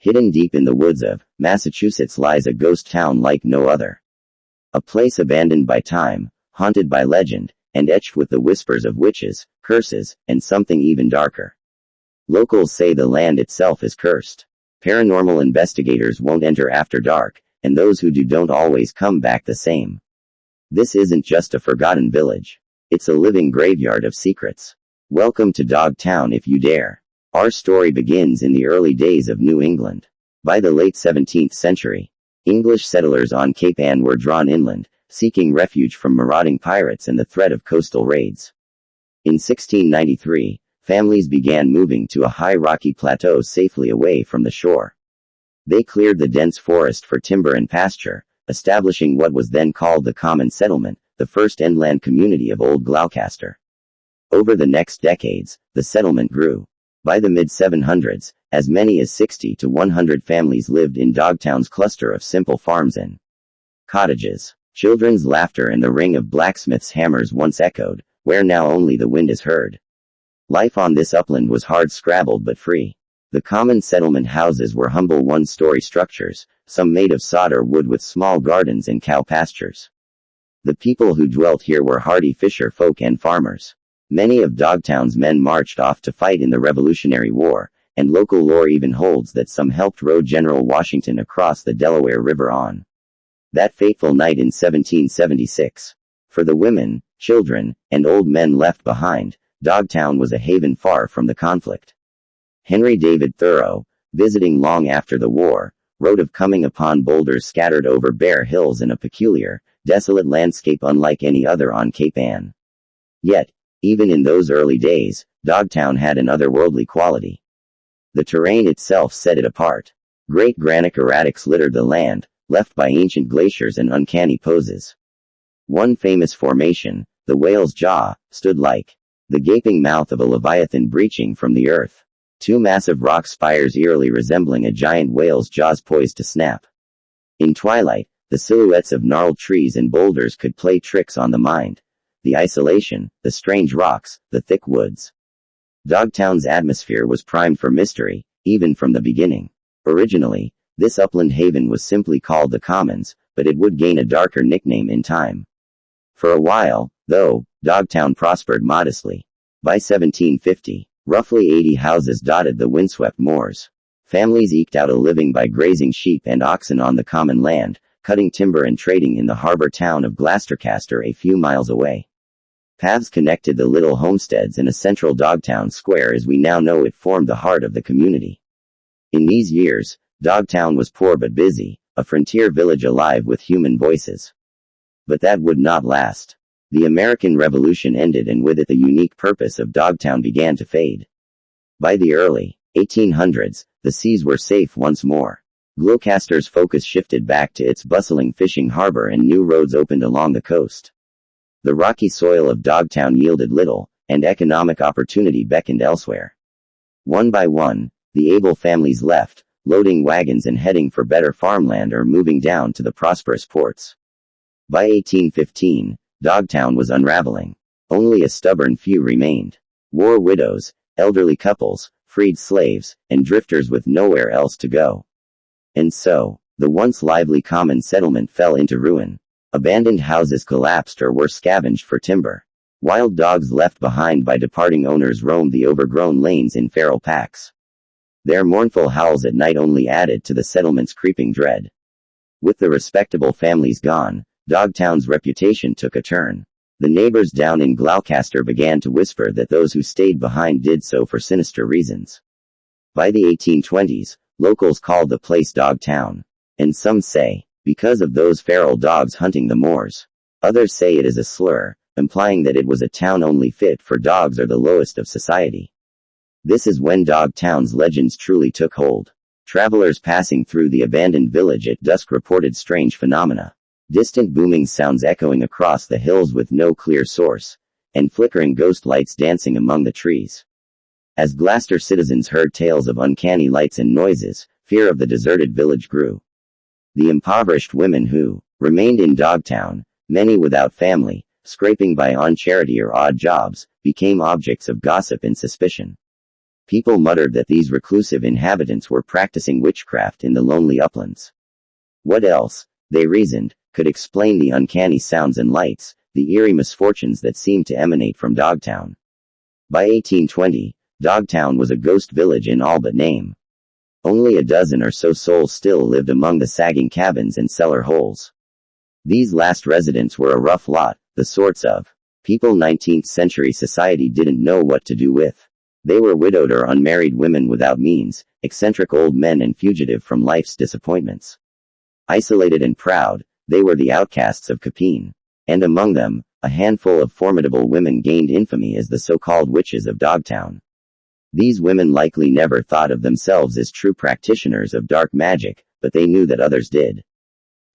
Hidden deep in the woods of Massachusetts lies a ghost town like no other. A place abandoned by time, haunted by legend, and etched with the whispers of witches, curses, and something even darker. Locals say the land itself is cursed. Paranormal investigators won't enter after dark, and those who do don't always come back the same. This isn't just a forgotten village. It's a living graveyard of secrets. Welcome to Dogtown if you dare. Our story begins in the early days of New England. By the late 17th century, English settlers on Cape Ann were drawn inland, seeking refuge from marauding pirates and the threat of coastal raids. In 1693, families began moving to a high rocky plateau safely away from the shore. They cleared the dense forest for timber and pasture, establishing what was then called the Common Settlement, the first inland community of Old Gloucester. Over the next decades, the settlement grew. By the mid-700s, as many as 60 to 100 families lived in Dogtown's cluster of simple farms and cottages. Children's laughter and the ring of blacksmiths' hammers once echoed, where now only the wind is heard. Life on this upland was hard-scrabbled but free. The common settlement houses were humble one-story structures, some made of sod or wood with small gardens and cow pastures. The people who dwelt here were hardy fisher folk and farmers. Many of Dogtown's men marched off to fight in the Revolutionary War, and local lore even holds that some helped row General Washington across the Delaware River on that fateful night in 1776. For the women, children, and old men left behind, Dogtown was a haven far from the conflict. Henry David Thoreau, visiting long after the war, wrote of coming upon boulders scattered over bare hills in a peculiar, desolate landscape unlike any other on Cape Ann. Yet, even in those early days, Dogtown had an otherworldly quality. The terrain itself set it apart. Great granite erratics littered the land, left by ancient glaciers and uncanny poses. One famous formation, the whale's jaw, stood like the gaping mouth of a leviathan breaching from the earth. Two massive rock spires eerily resembling a giant whale's jaws poised to snap. In twilight, the silhouettes of gnarled trees and boulders could play tricks on the mind. The isolation, the strange rocks, the thick woods. Dogtown's atmosphere was primed for mystery, even from the beginning. Originally, this upland haven was simply called the Commons, but it would gain a darker nickname in time. For a while, though, Dogtown prospered modestly. By 1750, roughly 80 houses dotted the windswept moors. Families eked out a living by grazing sheep and oxen on the common land, cutting timber and trading in the harbor town of Gloucester a few miles away. Paths connected the little homesteads in a central Dogtown square as we now know it formed the heart of the community. In these years, Dogtown was poor but busy, a frontier village alive with human voices. But that would not last. The American Revolution ended and with it the unique purpose of Dogtown began to fade. By the early 1800s, the seas were safe once more. Gloucester's focus shifted back to its bustling fishing harbor and new roads opened along the coast. The rocky soil of Dogtown yielded little, and economic opportunity beckoned elsewhere. One by one, the able families left, loading wagons and heading for better farmland or moving down to the prosperous ports. By 1815, Dogtown was unraveling. Only a stubborn few remained. War widows, elderly couples, freed slaves, and drifters with nowhere else to go. And so, the once lively common settlement fell into ruin. Abandoned houses collapsed or were scavenged for timber. Wild dogs left behind by departing owners roamed the overgrown lanes in feral packs. Their mournful howls at night only added to the settlement's creeping dread. With the respectable families gone, Dogtown's reputation took a turn. The neighbors down in Gloucester began to whisper that those who stayed behind did so for sinister reasons. By the 1820s, locals called the place Dogtown. And some say, because of those feral dogs hunting the moors. Others say it is a slur, implying that it was a town only fit for dogs or the lowest of society. This is when Dogtown's legends truly took hold. Travelers passing through the abandoned village at dusk reported strange phenomena. Distant booming sounds echoing across the hills with no clear source, and flickering ghost lights dancing among the trees. As Gloucester citizens heard tales of uncanny lights and noises, fear of the deserted village grew. The impoverished women who remained in Dogtown, many without family, scraping by on charity or odd jobs, became objects of gossip and suspicion. People muttered that these reclusive inhabitants were practicing witchcraft in the lonely uplands. What else, they reasoned, could explain the uncanny sounds and lights, the eerie misfortunes that seemed to emanate from Dogtown? By 1820, Dogtown was a ghost village in all but name. Only a dozen or so souls still lived among the sagging cabins and cellar holes. These last residents were a rough lot, the sorts of people 19th century society didn't know what to do with. They were widowed or unmarried women without means, eccentric old men and fugitive from life's disappointments. Isolated and proud, they were the outcasts of Capine. And among them, a handful of formidable women gained infamy as the so-called witches of Dogtown. These women likely never thought of themselves as true practitioners of dark magic, but they knew that others did.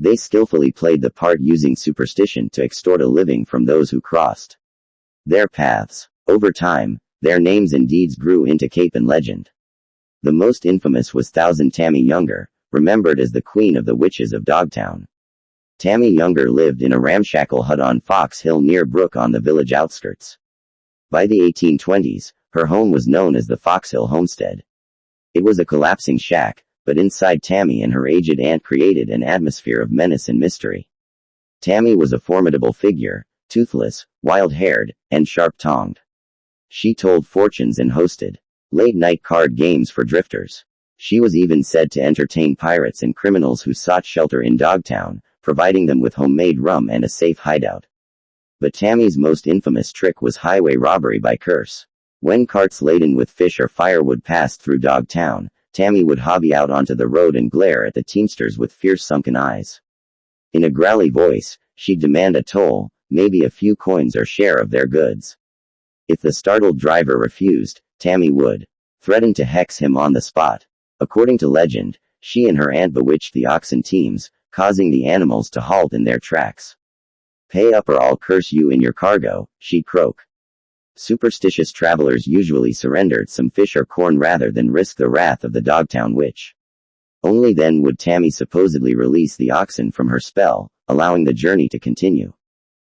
They skillfully played the part using superstition to extort a living from those who crossed their paths. Over time, their names and deeds grew into Capon legend. The most infamous was Thousand Tammy Younger, remembered as the queen of the witches of Dogtown. Tammy Younger lived in a ramshackle hut on Fox Hill near Brook on the village outskirts. By the 1820s, her home was known as the Fox Hill Homestead. It was a collapsing shack, but inside Tammy and her aged aunt created an atmosphere of menace and mystery. Tammy was a formidable figure, toothless, wild-haired, and sharp-tongued. She told fortunes and hosted late-night card games for drifters. She was even said to entertain pirates and criminals who sought shelter in Dogtown, providing them with homemade rum and a safe hideout. But Tammy's most infamous trick was highway robbery by curse. When carts laden with fish or firewood passed through Dogtown, Tammy would hobby out onto the road and glare at the teamsters with fierce sunken eyes. In a growly voice, she'd demand a toll, maybe a few coins or share of their goods. If the startled driver refused, Tammy would threaten to hex him on the spot. According to legend, she and her aunt bewitched the oxen teams, causing the animals to halt in their tracks. "Pay up or I'll curse you in your cargo," she'd croak. Superstitious travelers usually surrendered some fish or corn rather than risk the wrath of the Dogtown witch. Only then would Tammy supposedly release the oxen from her spell, allowing the journey to continue.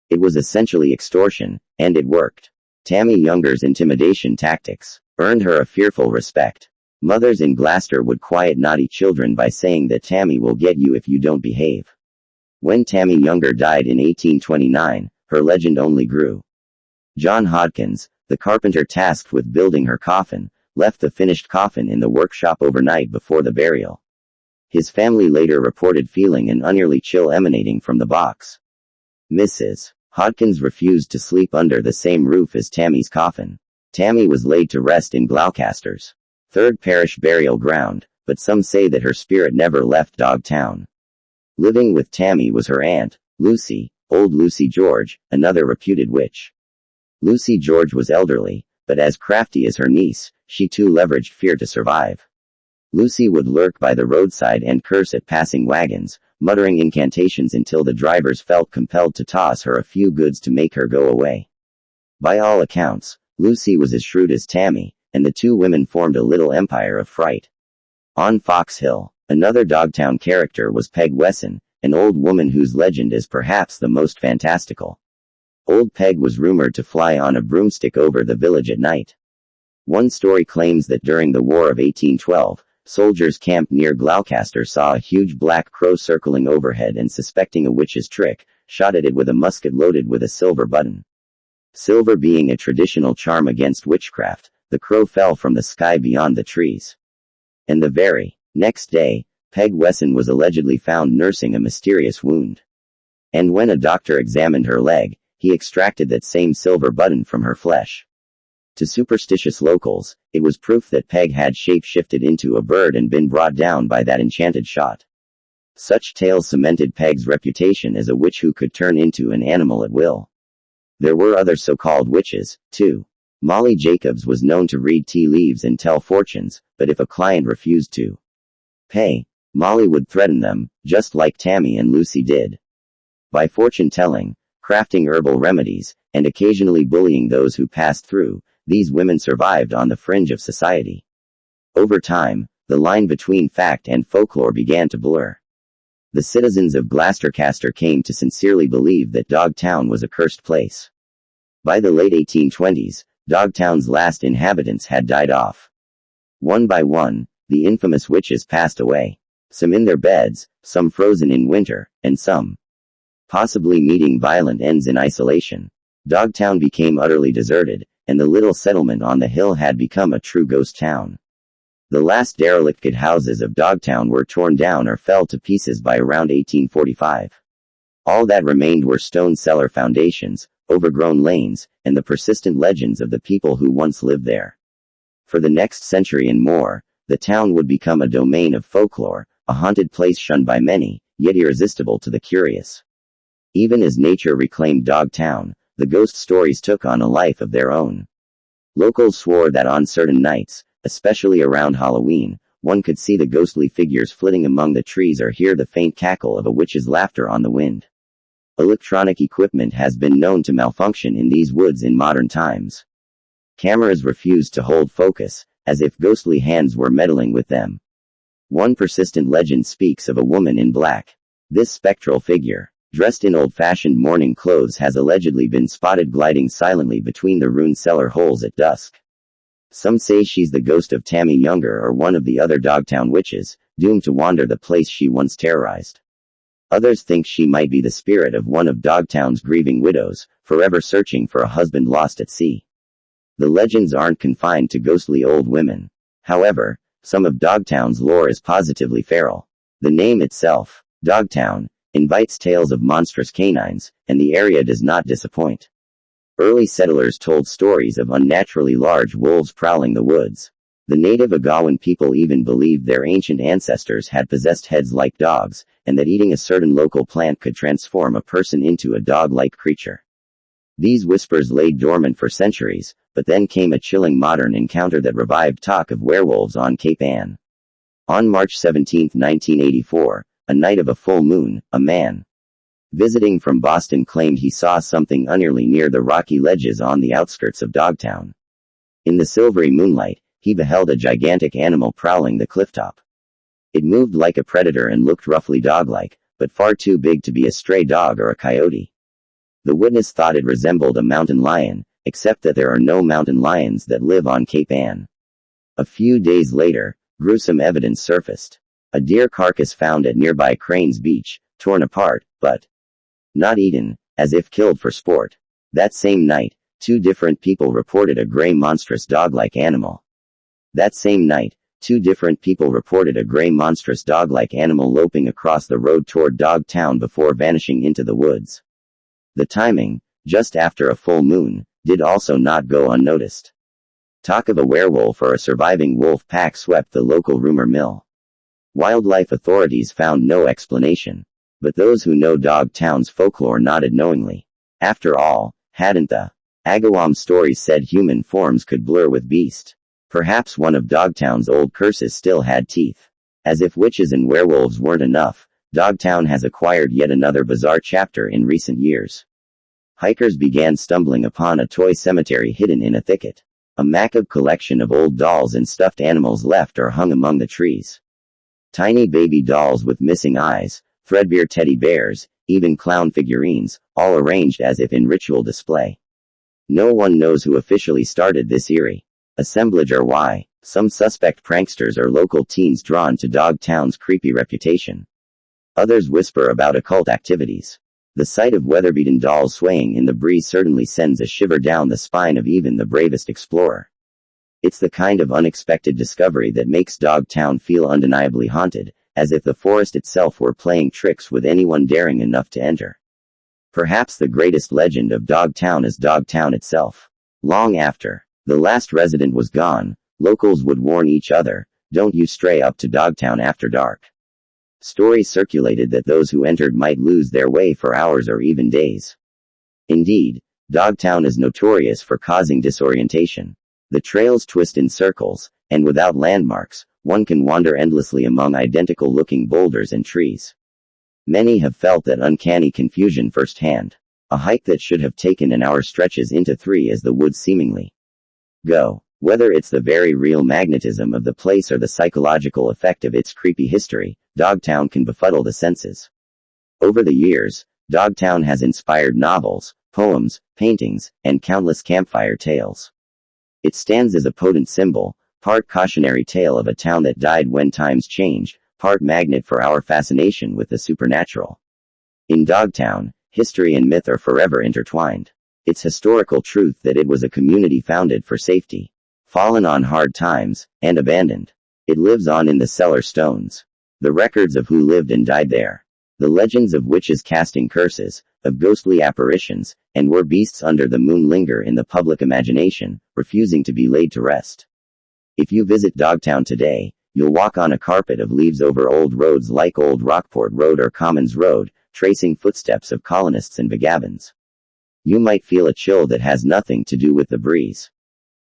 It was essentially extortion, and it worked. Tammy Younger's intimidation tactics earned her a fearful respect. Mothers in Gloucester would quiet naughty children by saying that Tammy will get you if you don't behave. When Tammy Younger died in 1829, her legend only grew. John Hodkins, the carpenter tasked with building her coffin, left the finished coffin in the workshop overnight before the burial. His family later reported feeling an unearthly chill emanating from the box. Mrs. Hodkins refused to sleep under the same roof as Tammy's coffin. Tammy was laid to rest in Gloucester's third parish burial ground, but some say that her spirit never left Dogtown. Living with Tammy was her aunt, Lucy, old Lucy George, another reputed witch. Lucy George was elderly, but as crafty as her niece, she too leveraged fear to survive. Lucy would lurk by the roadside and curse at passing wagons, muttering incantations until the drivers felt compelled to toss her a few goods to make her go away. By all accounts, Lucy was as shrewd as Tammy, and the two women formed a little empire of fright. On Fox Hill, another Dogtown character was Peg Wesson, an old woman whose legend is perhaps the most fantastical. Old Peg was rumored to fly on a broomstick over the village at night. One story claims that during the War of 1812, soldiers camped near Gloucester saw a huge black crow circling overhead and, suspecting a witch's trick, shot at it with a musket loaded with a silver button. Silver being a traditional charm against witchcraft, the crow fell from the sky beyond the trees. And the very next day, Peg Wesson was allegedly found nursing a mysterious wound. And when a doctor examined her leg, he extracted that same silver button from her flesh. To superstitious locals, it was proof that Peg had shape-shifted into a bird and been brought down by that enchanted shot. Such tales cemented Peg's reputation as a witch who could turn into an animal at will. There were other so-called witches, too. Molly Jacobs was known to read tea leaves and tell fortunes, but if a client refused to pay, Molly would threaten them, just like Tammy and Lucy did. By fortune-telling, crafting herbal remedies, and occasionally bullying those who passed through, these women survived on the fringe of society. Over time, the line between fact and folklore began to blur. The citizens of Gloucester came to sincerely believe that Dogtown was a cursed place. By the late 1820s, Dogtown's last inhabitants had died off. One by one, the infamous witches passed away. Some in their beds, some frozen in winter, and some possibly meeting violent ends in isolation. Dogtown became utterly deserted, and the little settlement on the hill had become a true ghost town. The last derelict houses of Dogtown were torn down or fell to pieces by around 1845. All that remained were stone cellar foundations, overgrown lanes, and the persistent legends of the people who once lived there. For the next century and more, the town would become a domain of folklore, a haunted place shunned by many, yet irresistible to the curious. Even as nature reclaimed Dogtown, the ghost stories took on a life of their own. Locals swore that on certain nights, especially around Halloween, one could see the ghostly figures flitting among the trees or hear the faint cackle of a witch's laughter on the wind. Electronic equipment has been known to malfunction in these woods in modern times. Cameras refused to hold focus, as if ghostly hands were meddling with them. One persistent legend speaks of a woman in black. This spectral figure, dressed in old-fashioned mourning clothes, has allegedly been spotted gliding silently between the ruined cellar holes at dusk. Some say she's the ghost of Tammy Younger or one of the other Dogtown witches, doomed to wander the place she once terrorized. Others think she might be the spirit of one of Dogtown's grieving widows, forever searching for a husband lost at sea. The legends aren't confined to ghostly old women. However, some of Dogtown's lore is positively feral. The name itself, Dogtown, invites tales of monstrous canines, and the area does not disappoint. Early settlers told stories of unnaturally large wolves prowling the woods. The native Agawan people even believed their ancient ancestors had possessed heads like dogs, and that eating a certain local plant could transform a person into a dog-like creature. These whispers lay dormant for centuries, but then came a chilling modern encounter that revived talk of werewolves on Cape Ann. On March 17, 1984, a night of a full moon, a man visiting from Boston claimed he saw something unearthly near the rocky ledges on the outskirts of Dogtown. In the silvery moonlight, he beheld a gigantic animal prowling the clifftop. It moved like a predator and looked roughly dog-like, but far too big to be a stray dog or a coyote. The witness thought it resembled a mountain lion, except that there are no mountain lions that live on Cape Ann. A few days later, gruesome evidence surfaced. A deer carcass found at nearby Cranes Beach, torn apart, but not eaten, as if killed for sport. That same night, 2 different people reported a gray monstrous dog-like animal. That same night, 2 different people reported a gray monstrous dog-like animal loping across the road toward Dogtown before vanishing into the woods. The timing, just after a full moon, did also not go unnoticed. Talk of a werewolf or a surviving wolf pack swept the local rumor mill. Wildlife authorities found no explanation. But those who know Dogtown's folklore nodded knowingly. After all, hadn't the Agawam stories said human forms could blur with beast? Perhaps one of Dogtown's old curses still had teeth. As if witches and werewolves weren't enough, Dogtown has acquired yet another bizarre chapter in recent years. Hikers began stumbling upon a toy cemetery hidden in a thicket. A macabre collection of old dolls and stuffed animals left or hung among the trees. Tiny baby dolls with missing eyes, threadbare teddy bears, even clown figurines, all arranged as if in ritual display. No one knows who officially started this eerie assemblage or why. Some suspect pranksters or local teens drawn to Dogtown's creepy reputation. Others whisper about occult activities. The sight of weather-beaten dolls swaying in the breeze certainly sends a shiver down the spine of even the bravest explorer. It's the kind of unexpected discovery that makes Dogtown feel undeniably haunted, as if the forest itself were playing tricks with anyone daring enough to enter. Perhaps the greatest legend of Dogtown is Dogtown itself. Long after the last resident was gone, locals would warn each other, "Don't you stray up to Dogtown after dark." Stories circulated that those who entered might lose their way for hours or even days. Indeed, Dogtown is notorious for causing disorientation. The trails twist in circles, and without landmarks, one can wander endlessly among identical-looking boulders and trees. Many have felt that uncanny confusion firsthand. A hike that should have taken an hour stretches into 3 as the woods seemingly go. Whether it's the very real magnetism of the place or the psychological effect of its creepy history, Dogtown can befuddle the senses. Over the years, Dogtown has inspired novels, poems, paintings, and countless campfire tales. It stands as a potent symbol, part cautionary tale of a town that died when times changed, part magnet for our fascination with the supernatural. In Dogtown, history and myth are forever intertwined. It's historical truth that it was a community founded for safety, fallen on hard times, and abandoned. It lives on in the cellar stones. The records of who lived and died there. The legends of witches casting curses, of ghostly apparitions, and were beasts under the moon linger in the public imagination, refusing to be laid to rest. If you visit Dogtown today, you'll walk on a carpet of leaves over old roads like Old Rockport Road or Commons Road, tracing footsteps of colonists and vagabonds. You might feel a chill that has nothing to do with the breeze.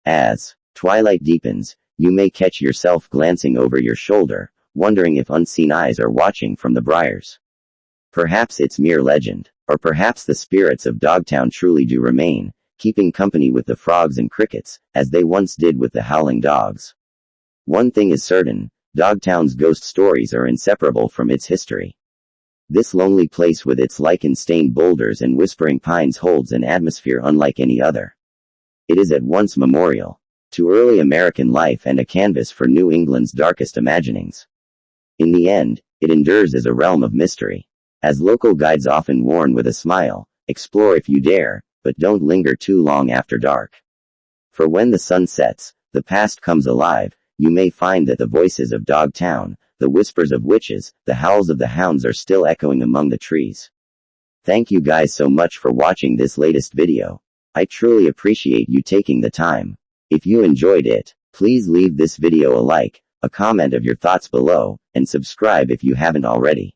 As twilight deepens, you may catch yourself glancing over your shoulder, wondering if unseen eyes are watching from the briars. Perhaps it's mere legend, or perhaps the spirits of Dogtown truly do remain, keeping company with the frogs and crickets, as they once did with the howling dogs. One thing is certain, Dogtown's ghost stories are inseparable from its history. This lonely place with its lichen-stained boulders and whispering pines holds an atmosphere unlike any other. It is at once memorial to early American life and a canvas for New England's darkest imaginings. In the end, it endures as a realm of mystery. As local guides often warn with a smile, explore if you dare, but don't linger too long after dark. For when the sun sets, the past comes alive. You may find that the voices of Dogtown, the whispers of witches, the howls of the hounds are still echoing among the trees. Thank you guys so much for watching this latest video. I truly appreciate you taking the time. If you enjoyed it, please leave this video a like, a comment of your thoughts below, and subscribe if you haven't already.